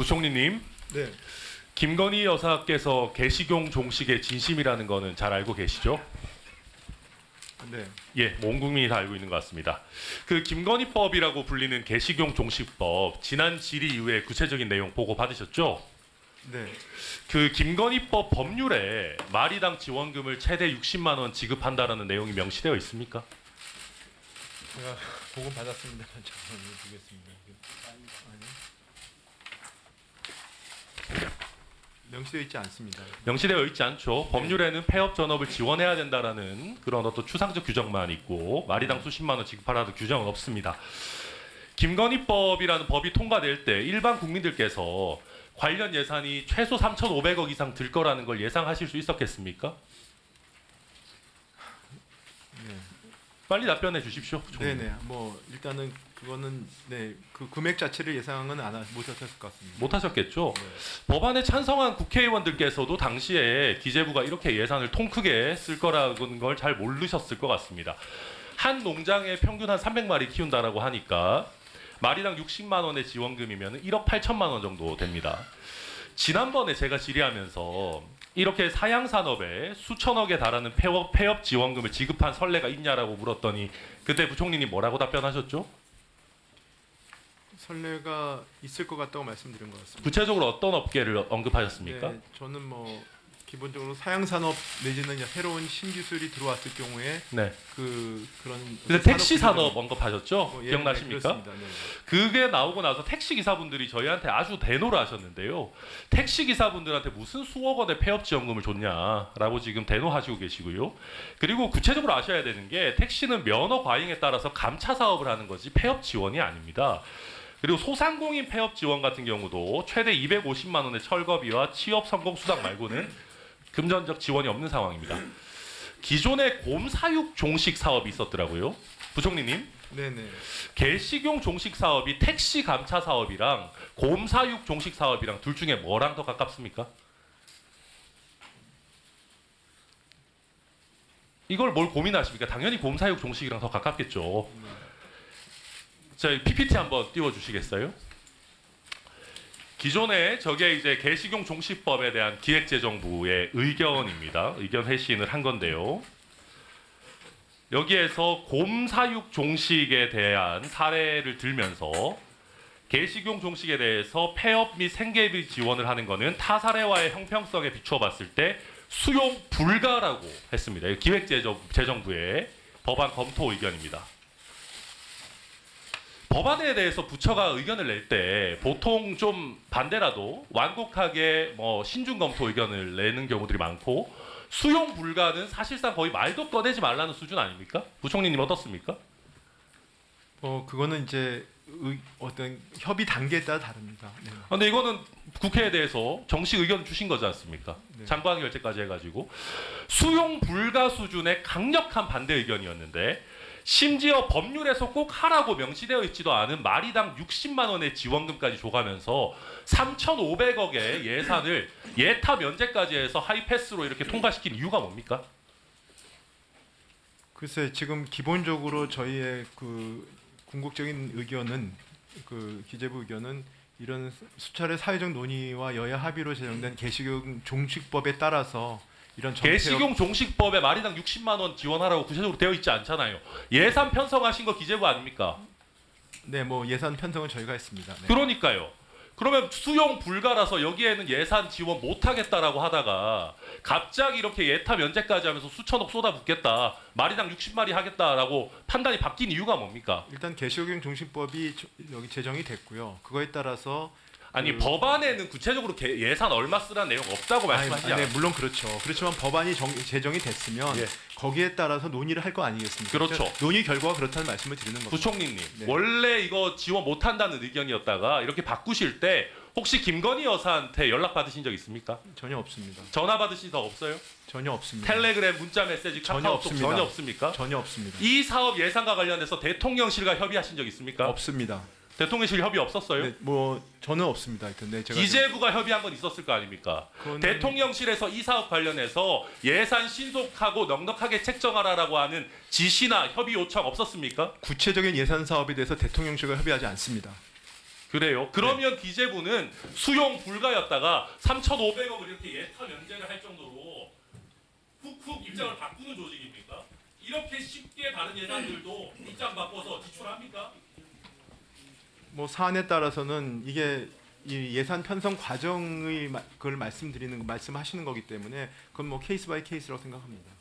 부총리님, 네. 김건희 여사께서 개식용 종식의 진심이라는 거는 잘 알고 계시죠? 네. 예, 온 국민이 다 알고 있는 것 같습니다. 그 김건희법이라고 불리는 개식용 종식법, 지난 질의 이후에 구체적인 내용 보고 받으셨죠? 네. 그 김건희법 법률에 마리당 지원금을 최대 60만 원 지급한다라는 내용이 명시되어 있습니까? 제가 보고 받았습니다. 잠깐만 보겠습니다. 명시되어 있지 않습니다. 명시되어 있지 않죠. 법률에는 폐업 전업을 지원해야 된다라는 그런 어떤 추상적 규정만 있고 마리당 수십만 원 지급하라는 규정은 없습니다. 김건희법이라는 법이 통과될 때 일반 국민들께서 관련 예산이 최소 3,500억 이상 들 거라는 걸 예상하실 수 있었겠습니까? 네. 빨리 답변해 주십시오. 네네. 뭐 일단은 그거는 그 금액 자체를 예상은 못하셨을 것 같습니다. 못하셨겠죠. 네. 법안에 찬성한 국회의원들께서도 당시에 기재부가 이렇게 예산을 통 크게 쓸 거라는 걸 잘 모르셨을 것 같습니다. 한 농장에 평균 한 300마리 키운다라고 하니까 마리당 60만 원의 지원금이면 1억 8천만 원 정도 됩니다. 지난번에 제가 질의하면서 이렇게 사양산업에 수천억에 달하는 폐업 지원금을 지급한 선례가 있냐라고 물었더니 그때 부총리님 뭐라고 답변하셨죠? 선례가 있을 것 같다고 말씀드린 것 같습니다. 구체적으로 어떤 업계를 언급하셨습니까? 네, 저는 뭐 기본적으로 사양산업 내지는 새로운 신기술이 들어왔을 경우에 네. 그런 근데 택시 산업 언급하셨죠? 예, 기억나십니까? 네, 네. 그게 나오고 나서 택시 기사분들이 저희한테 아주 대노를 하셨는데요. 택시 기사분들한테 무슨 수억 원의 폐업 지원금을 줬냐라고 지금 대노하시고 계시고요. 그리고 구체적으로 아셔야 되는 게 택시는 면허 과잉에 따라서 감차 사업을 하는 거지 폐업 지원이 아닙니다. 그리고 소상공인 폐업 지원 같은 경우도 최대 250만 원의 철거비와 취업 성공 수당 말고는 금전적 지원이 없는 상황입니다. 기존에 곰사육 종식 사업이 있었더라고요. 부총리님. 네네. 개식용 종식 사업이 택시 감차 사업이랑 곰사육 종식 사업이랑 둘 중에 뭐랑 더 가깝습니까? 이걸 뭘 고민하십니까? 당연히 곰사육 종식이랑 더 가깝겠죠. 자, PPT 한번 띄워주시겠어요? 기존에 저게 이제 개식용 종식법에 대한 기획재정부의 의견입니다. 의견 회신을 한 건데요. 여기에서 곰사육 종식에 대한 사례를 들면서 개식용 종식에 대해서 폐업 및 생계비 지원을 하는 것은 타 사례와의 형평성에 비추어 봤을 때 수용 불가라고 했습니다. 기획재정부의 법안 검토 의견입니다. 법안에 대해서 부처가 의견을 낼 때 보통 좀 반대라도 완곡하게 신중 검토 의견을 내는 경우들이 많고 수용 불가는 사실상 거의 말도 꺼내지 말라는 수준 아닙니까? 부총리님 어떻습니까? 그거는 이제 어떤 협의 단계에 따라 다릅니다. 네. 근데 이거는 국회에 대해서 정식 의견 주신 거지 않습니까? 네. 장관 결재까지 해가지고 수용 불가 수준의 강력한 반대 의견이었는데 심지어 법률에서 꼭 하라고 명시되어 있지도 않은 마리당 60만 원의 지원금까지 줘가면서 3,500억의 예산을 예타 면제까지 해서 하이패스로 이렇게 통과시킨 이유가 뭡니까? 글쎄 지금 기본적으로 저희의 궁극적인 의견은 기재부 의견은 이런 수차례 사회적 논의와 여야 합의로 제정된 개식용 종식법에 따라서 이런 개식용 종식법에 마리당 60만 원 지원하라고 구체적으로 되어 있지 않잖아요. 예산 편성하신 거 기재부 아닙니까? 네, 뭐 예산 편성은 저희가 했습니다. 네. 그러니까요. 그러면 수용 불가라서 여기에는 예산 지원 못하겠다라고 하다가 갑자기 이렇게 예타 면제까지 하면서 수천억 쏟아붓겠다. 마리당 60마리 하겠다라고 판단이 바뀐 이유가 뭡니까? 일단 개식용 종식법이 여기 제정이 됐고요. 그거에 따라서 아니 법안에는 구체적으로 예산 얼마 쓰라는 내용 없다고 말씀하시지 않아요? 네, 물론 그렇죠. 그렇지만 법안이 제정이 됐으면 예. 거기에 따라서 논의를 할 거 아니겠습니까? 그렇죠. 논의 결과가 그렇다는 말씀을 드리는 겁니다. 부총리님, 네. 원래 이거 지원 못한다는 의견이었다가 이렇게 바꾸실 때 혹시 김건희 여사한테 연락 받으신 적 있습니까? 전혀 없습니다. 전화 받으신 적 없어요? 전혀 없습니다. 텔레그램, 문자 메시지, 전혀 카카오톡 없습니다. 전혀 없습니까? 전혀 없습니다. 이 사업 예산과 관련해서 대통령실과 협의하신 적 있습니까? 없습니다. 대통령실 협의 없었어요? 네, 뭐 저는 없습니다. 하여튼 네, 제가 기재부가 협의한 건 있었을 거 아닙니까? 대통령실에서 이 사업 관련해서 예산 신속하고 넉넉하게 책정하라라고 하는 지시나 협의 요청 없었습니까? 구체적인 예산 사업에 대해서 대통령실과 협의하지 않습니다. 그래요. 그러면 기재부는 수용 불가였다가 3,500억을 이렇게 예타 면제를 할 정도로 훅훅 입장을 바꾸는 조직입니까? 이렇게 쉽게 다른 예산들도 입장 바꿔서 지출합니까? 뭐 사안에 따라서는 이게 이 예산 편성 과정의 그걸 말씀하시는 거기 때문에 그건 뭐 케이스 바이 케이스라고 생각합니다.